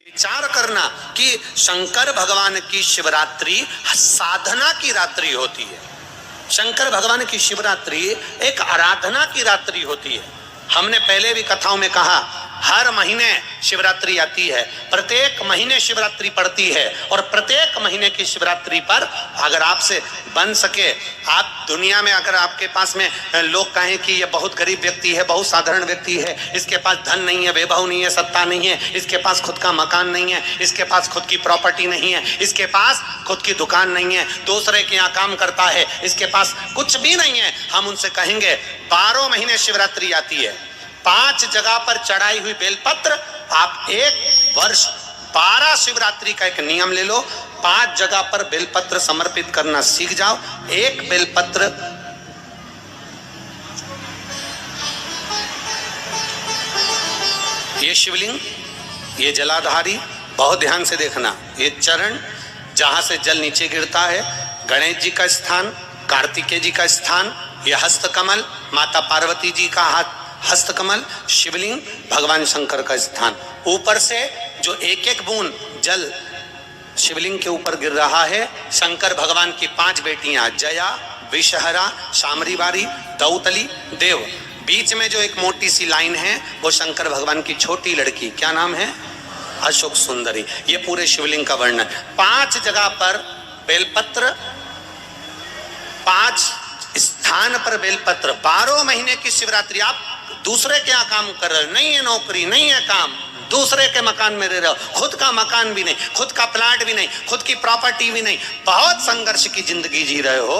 विचार करना कि शंकर भगवान की शिवरात्रि साधना की रात्रि होती है। शंकर भगवान की शिवरात्रि एक आराधना की रात्रि होती है। हमने पहले भी कथाओं में कहा, हर महीने शिवरात्रि आती है, प्रत्येक महीने शिवरात्रि पड़ती है, और प्रत्येक महीने की शिवरात्रि पर अगर आपसे बन सके, आप दुनिया में अगर आपके पास में लोग कहें कि ये बहुत गरीब व्यक्ति है, बहुत साधारण व्यक्ति है, इसके पास धन नहीं है, वैभव नहीं है, सत्ता नहीं है, इसके पास खुद का मकान नहीं है, इसके पास खुद की प्रॉपर्टी नहीं है, इसके पास खुद की दुकान नहीं है, दूसरे के यहाँ काम करता है, इसके पास कुछ भी नहीं है, हम उनसे कहेंगे 12 महीने शिवरात्रि आती है, 5 जगह पर चढ़ाई हुई बेलपत्र, आप एक वर्ष 12 शिवरात्रि का एक नियम ले लो, 5 जगह पर बेलपत्र समर्पित करना सीख जाओ। एक बेलपत्र ये शिवलिंग, ये जलाधारी, बहुत ध्यान से देखना, ये चरण जहां से जल नीचे गिरता है, गणेश जी का स्थान, कार्तिकेय जी का स्थान, ये हस्तकमल, माता पार्वती जी का हाथ हस्तकमल, शिवलिंग, भगवान शंकर का स्थान। ऊपर से जो एक एक बूंद जल शिवलिंग के ऊपर गिर रहा है, शंकर भगवान की 5 बेटियां, जया, विषहरा, शामरीवारी, दौतली, देव। बीच में जो एक मोटी सी लाइन है वो शंकर भगवान की छोटी लड़की, क्या नाम है? अशोक सुंदरी। ये पूरे शिवलिंग का वर्णन। 5 जगह पर बेलपत्र, 5 स्थान पर बेलपत्र, 12 महीने की शिवरात्रि। आप दूसरे के यहाँ काम कर रहे हो, नहीं है नौकरी, नहीं है काम, दूसरे के मकान में रह रहे हो, खुद का मकान भी नहीं, खुद का प्लाट भी नहीं, खुद की प्रॉपर्टी भी नहीं, बहुत संघर्ष की जिंदगी जी रहे हो,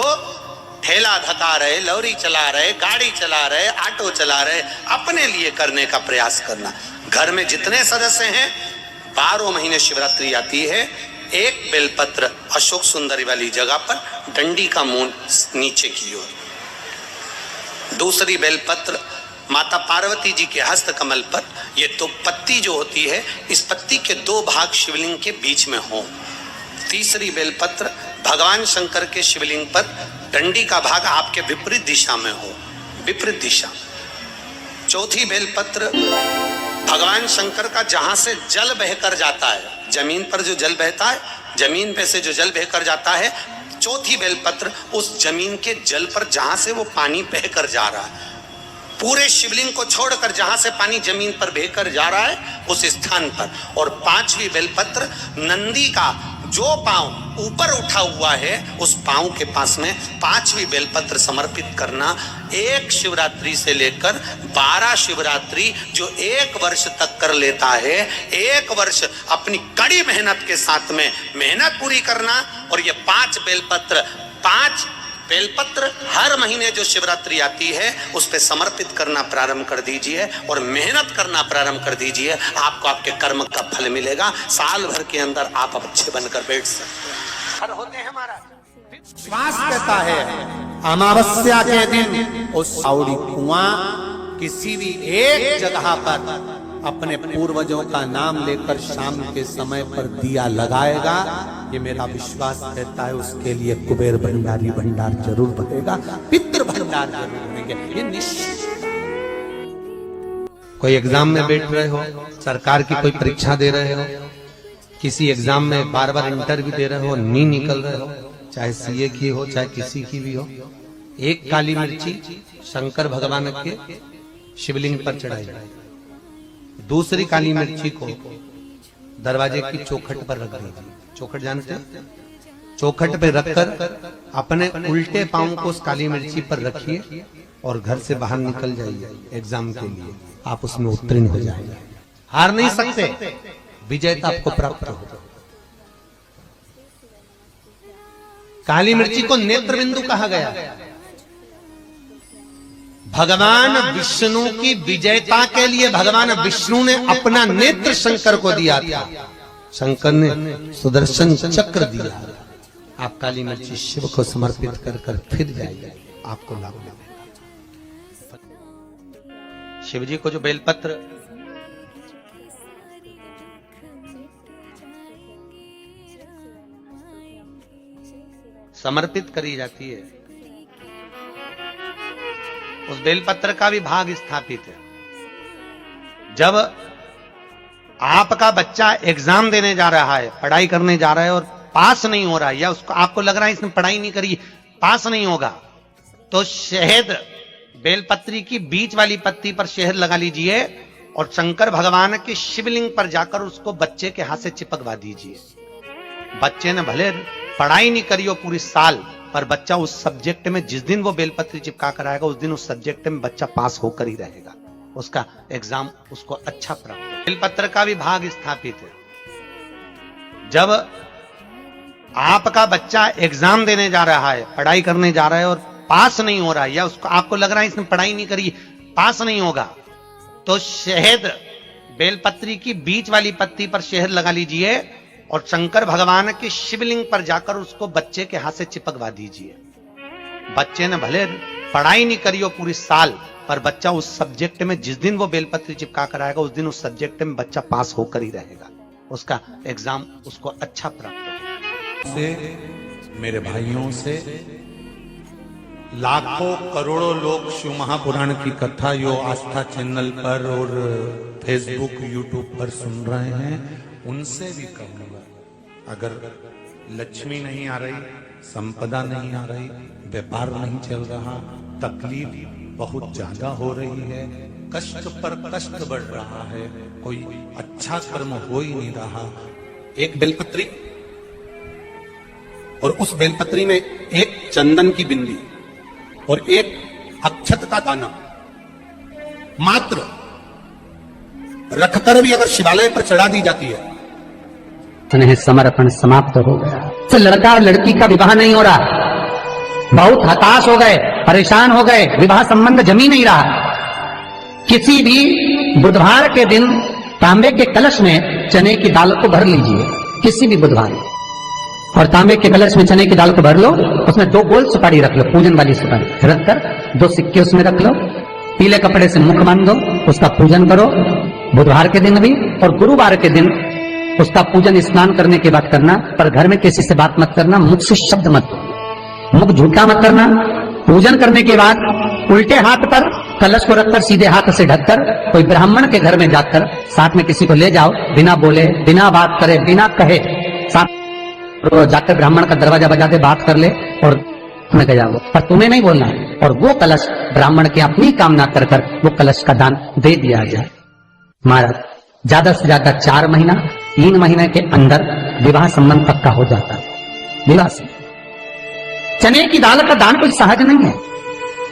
ठेला धका रहे, लॉरी चला रहे, गाड़ी चला रहे, ऑटो चला रहे, अपने लिए करने का प्रयास करना। घर में जितने सदस्य हैं, 12 महीने शिवरात्रि आती है, एक बेलपत्र अशोक सुंदरी वाली जगह पर, डंडी का मुंह नीचे की ओर। दूसरी बेलपत्र माता पार्वती जी के हस्त कमल पर। ये तो पत्ती जो होती है, इस पत्ती के 2 भाग शिवलिंग के बीच में हो। तीसरी बेलपत्र भगवान शंकर के शिवलिंग पर, डंडी का भाग आपके विपरीत दिशा में हो, विपरीत दिशा। चौथी बेलपत्र भगवान शंकर का जहां से जल बहकर जाता है, जमीन पर जो जल बहता है, जमीन पे से जो जल बहकर जाता है, चौथी बेलपत्र उस जमीन के जल पर जहां से वो पानी बहकर जा रहा है, पूरे शिवलिंग को छोड़कर जहां से पानी जमीन पर बहकर जा रहा है उस स्थान पर। और 5वीं बेलपत्र नंदी का जो पांव ऊपर उठा हुआ है, उस पांव के पास में 5वीं बेलपत्र समर्पित करना। एक शिवरात्रि से लेकर 12 शिवरात्रि जो 1 वर्ष तक कर लेता है, 1 वर्ष अपनी कड़ी मेहनत के साथ में मेहनत पूरी करना। और ये 5 बेलपत्र हर महीने जो शिवरात्रि आती है उस पे समर्पित करना प्रारंभ कर दीजिए और मेहनत करना प्रारंभ कर दीजिए। आपको आपके कर्म का फल मिलेगा। साल भर के अंदर आप अच्छे बनकर बैठ सकते हैं। हर होते हैं महाराज। श्वास कहता है अमावस्या के दिन उस साउडी कुआं किसी भी एक जगह पर अपने पूर्वजों का नाम लेकर शाम के समय पर दिया लगाएगा। ये मेरा विश्वास कहता है उसके लिए कुबेर भंडारी भंडार जरूर बनेगा, पितृ भंडार जरूर बनेंगे। ये निश्चित। कोई एग्जाम में बैठ रहे हो, सरकार की कोई परीक्षा दे रहे हो, किसी एग्जाम में बार बार इंटरव्यू दे रहे हो, नहीं निकल रहे हो, चाहे सीए की हो चाहे किसी की भी हो, एक काली मिर्ची शंकर भगवान के शिवलिंग पर चढ़ाई, दूसरी काली मिर्ची को दरवाजे की चौखट पर रख दीजिए। चौखट जानते हैं? चौखट पे रखकर अपने उल्टे पांव को उस काली मिर्ची पर रखिए और घर से बाहर निकल जाइए एग्जाम के लिए। आप उसमें उत्तीर्ण हो जाएंगे। हार नहीं सकते, विजयता आपको प्राप्त हो। काली मिर्ची को नेत्र बिंदु कहा गया। भगवान विष्णु की विजयता के लिए भगवान विष्णु ने अपना नेत्र शंकर को दिया था। शंकर ने सुदर्शन चक्र दिया। आप काली मिर्ची शिव को समर्पित कर फिर जाइए, आपको लाभ मिलेगा। शिव जी को जो बेलपत्र समर्पित करी जाती है, उस बेलपत्र का भी भाग स्थापित है। जब आपका बच्चा एग्जाम देने जा रहा है, पढ़ाई करने जा रहा है और पास नहीं हो रहा है, या उसको आपको लग रहा है इसने पढ़ाई नहीं करी, पास नहीं होगा, तो शहद, बेलपत्री की बीच वाली पत्ती पर शहद लगा लीजिए और शंकर भगवान के शिवलिंग पर जाकर उसको बच्चे के हाथ से चिपकवा दीजिए। बच्चे ने भले पढ़ाई नहीं करी हो पूरी साल, पर बच्चा उस सब्जेक्ट में जिस दिन वो बेलपत्री चिपका कर आएगा उस दिन उस सब्जेक्ट में बच्चा पास होकर ही रहेगा, उसका एग्जाम उसको अच्छा प्राप्त हो। बेलपत्र का भी भाग स्थापित है। जब आपका बच्चा एग्जाम देने जा रहा है, पढ़ाई करने जा रहा है और पास नहीं हो रहा है, या उसको आपको लग रहा है इसने पढ़ाई नहीं करी, पास नहीं होगा, तो शहद, बेलपत्री की बीच वाली पत्ती पर शहद लगा लीजिए और शंकर भगवान के शिवलिंग पर जाकर उसको बच्चे के हाथ से चिपकवा दीजिए। बच्चे ने भले पढ़ाई नहीं करी हो पूरी साल, पर बच्चा उस सब्जेक्ट में जिस दिन वो बेलपत्री चिपका कर आएगा उस दिन उस सब्जेक्ट में बच्चा पास होकर ही रहेगा, उसका एग्जाम उसको अच्छा प्राप्त होगा। से मेरे भाइयों से लाखों करोड़ों लोग शिव महापुराण की कथा यो आस्था चैनल पर और फेसबुक यूट्यूब पर सुन रहे हैं, उनसे भी कहूंगा, अगर लक्ष्मी नहीं आ रही, संपदा नहीं आ रही, व्यापार नहीं चल रहा, तकलीफ बहुत ज्यादा हो रही है, कष्ट पर कष्ट बढ़ रहा है, कोई अच्छा कर्म हो ही नहीं रहा, एक बेलपत्री और उस बेलपत्री में एक चंदन की बिंदी और एक अक्षत का दाना मात्र रखकर भी अगर शिवालय पर चढ़ा दी जाती है, स्नेह समर्पण समाप्त हो गया। तो लड़का और लड़की का विवाह नहीं हो रहा, बहुत हताश हो गए, परेशान हो गए, विवाह संबंध जम ही नहीं रहा। किसी भी बुधवार के दिन तांबे के कलश में चने की दाल को भर लीजिए, किसी भी बुधवार, और तांबे के कलश में चने की दाल को भर लो, उसमें 2 गोल सुपारी रख लो, पूजन वाली सुपारी रखकर 2 सिक्के उसमें रख लो, पीले कपड़े से मुख बांध दो, उसका पूजन करो, बुधवार के दिन भी, और गुरुवार के दिन उसका पूजन स्नान करने के बाद करना, पर घर में किसी से बात मत करना, मुख से शब्द मत, मुख झूठा मत करना। पूजन करने के बाद उल्टे हाथ पर कलश को रखकर सीधे हाथ से ढककर कोई ब्राह्मण के घर में जाकर साथ में किसी को ले जाओ, बिना बोले, बिना बात करे, बिना कहे, साथ जाकर ब्राह्मण का दरवाजा बजा दे, बात कर ले और तुम्हें कह जाओ, पर तुम्हें नहीं बोलना है, और वो कलश ब्राह्मण की अपनी कामना कर कर वो कलश का दान दे दिया जाए। महाराज ज्यादा से ज्यादा 4 महीना 3 महीने के अंदर विवाह संबंध पक्का हो जाता है। विवाह से चने की दाल का दान कोई सहज नहीं है।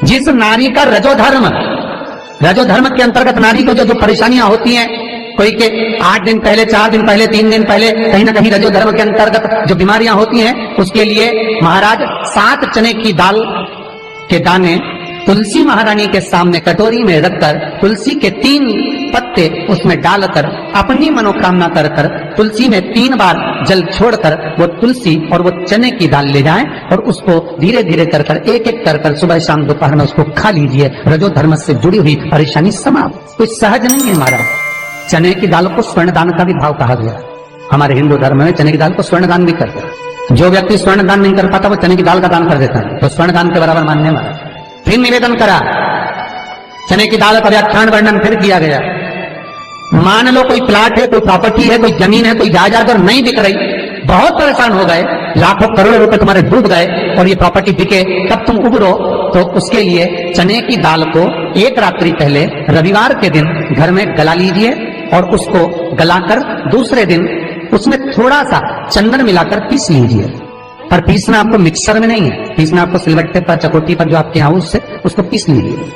जिस नारी का रजोधर्म के अंतर्गत नारी को जो परेशानियां होती हैं, कोई के 8 दिन पहले, 4 दिन पहले, 3 दिन पहले कहीं ना कहीं रजोधर्म के अंतर्गत जो बीमारियां होती हैं, उसके लिए महाराज 7 चने की दाल के दाने तुलसी महारानी के सामने कटोरी में रखकर तुलसी के 3 पत्ते उसमें डालकर अपनी मनोकामना कर कर तुलसी में 3 बार जल छोड़कर वो तुलसी और वो चने की दाल ले जाएं और उसको धीरे धीरे कर कर एक एक कर कर सुबह शाम दोपहर में उसको खा लीजिए। रजो धर्म से जुड़ी हुई परेशानी समाप्त। कुछ सहज नहीं है महाराज। चने की दाल को स्वर्ण दान का भी भाव कहा गया। हमारे हिंदू धर्म में चने की दाल को स्वर्ण दान भी करते हैं। जो व्यक्ति स्वर्ण दान नहीं कर पाता वो चने की दाल का दान कर देता है, तो स्वर्ण दान के बराबर मानने वाला। फिर निवेदन करा, चने की दाल का व्याख्यान वर्णन फिर किया गया। मान लो कोई प्लाट है, कोई प्रॉपर्टी है, कोई जमीन है, कोई जायदाद और नहीं बिक रही, बहुत परेशान हो गए, लाखों करोड़ों रुपए तुम्हारे डूब गए और ये प्रॉपर्टी बिके, तब तुम उबरो, तो उसके लिए चने की दाल को एक रात्रि पहले रविवार के दिन घर में गला लीजिए और उसको गलाकर दूसरे दिन उसमें थोड़ा सा चंदन मिलाकर पीस लीजिए। पर पीसना आपको मिक्सर में नहीं है, पीसना आपको सिलबट्टे पर, चकोटी पर जो आपके यहाँ उससे उसको पीस लीजिए।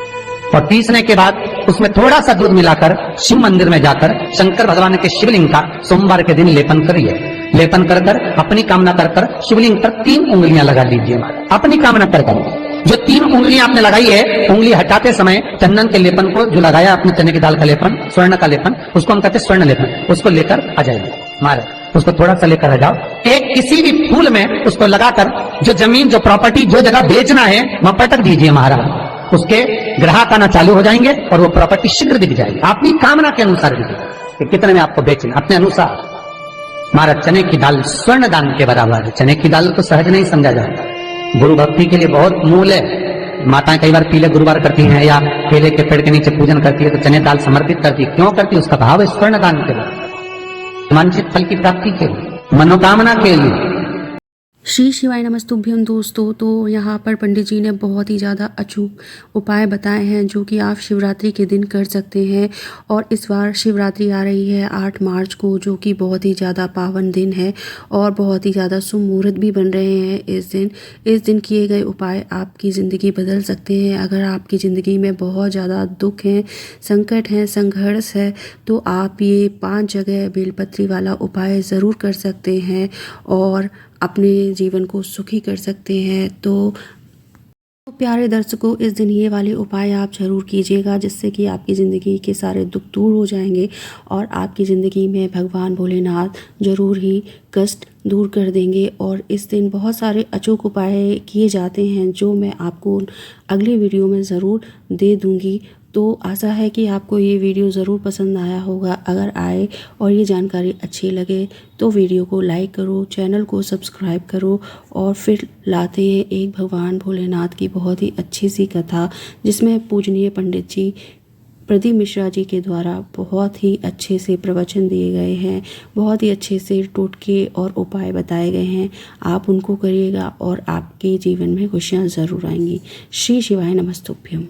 और पीसने के बाद उसमें थोड़ा सा दूध मिलाकर शिव मंदिर में जाकर शंकर भगवान के शिवलिंग का सोमवार के दिन लेपन करिए। लेपन कर कर अपनी कामना कर कर शिवलिंग पर 3 उंगलियां लगा लीजिए। अपनी कामना कर कर जो 3 उंगलियां आपने लगाई है, उंगली हटाते समय चंदन के लेपन को जो लगाया अपने चने की दाल का लेपन, स्वर्ण का लेपन, उसको हम कहते हैं स्वर्ण लेपन, उसको लेकर आ जाइए। महाराज उसको थोड़ा सा लेकर आ जाओ, एक किसी भी फूल में उसको लगाकर जो जमीन, जो प्रॉपर्टी, जो जगह बेचना है वहां पटक दीजिए महाराज। उसके ग्राहक आना चालू हो जाएंगे और वो प्रॉपर्टी शीघ्र बिक जाएगी। अपनी कामना के अनुसार बिकेगी, कितने में आपको बेचना अपने अनुसार। महाराज चने की दाल स्वर्ण दान के बराबर है। चने की दाल को सहज नहीं समझा जाता, गुरु भक्ति के लिए बहुत मूल है। माताएं कई बार पीले गुरुवार करती हैं या केले के पेड़ के नीचे पूजन करती है तो चने दाल समर्पित करती है। क्यों करती है? उसका भाव है स्वर्ण दान के बराबर। वांछित फल की प्राप्ति के लिए, मनोकामना के लिए। श्री शिवाय नमस्तुभ्यम दोस्तों। तो यहाँ पर पंडित जी ने बहुत ही ज़्यादा अचूक उपाय बताए हैं जो कि आप शिवरात्रि के दिन कर सकते हैं। और इस बार शिवरात्रि आ रही है 8 मार्च को, जो कि बहुत ही ज़्यादा पावन दिन है और बहुत ही ज़्यादा शुभ मुहूर्त भी बन रहे हैं इस दिन किए गए उपाय आपकी ज़िंदगी बदल सकते हैं। अगर आपकी ज़िंदगी में बहुत ज़्यादा दुख हैं, संकट हैं, संघर्ष है, तो आप ये 5 जगह बेलपत्री वाला उपाय ज़रूर कर सकते हैं और अपने जीवन को सुखी कर सकते हैं। तो प्यारे दर्शकों, इस दिन ये वाले उपाय आप ज़रूर कीजिएगा, जिससे कि आपकी ज़िंदगी के सारे दुख दूर हो जाएंगे और आपकी ज़िंदगी में भगवान भोलेनाथ ज़रूर ही कष्ट दूर कर देंगे। और इस दिन बहुत सारे अचूक उपाय किए जाते हैं जो मैं आपको अगली वीडियो में ज़रूर दे दूँगी। तो आशा है कि आपको ये वीडियो ज़रूर पसंद आया होगा। अगर आए और ये जानकारी अच्छी लगे तो वीडियो को लाइक करो, चैनल को सब्सक्राइब करो। और फिर लाते हैं एक भगवान भोलेनाथ की बहुत ही अच्छी सी कथा, जिसमें पूजनीय पंडित जी प्रदीप मिश्रा जी के द्वारा बहुत ही अच्छे से प्रवचन दिए गए हैं, बहुत ही अच्छे से टोटके और उपाय बताए गए हैं। आप उनको करिएगा और आपके जीवन में खुशियाँ ज़रूर आएंगी। श्री शिवाय नमस्तुभ्यम।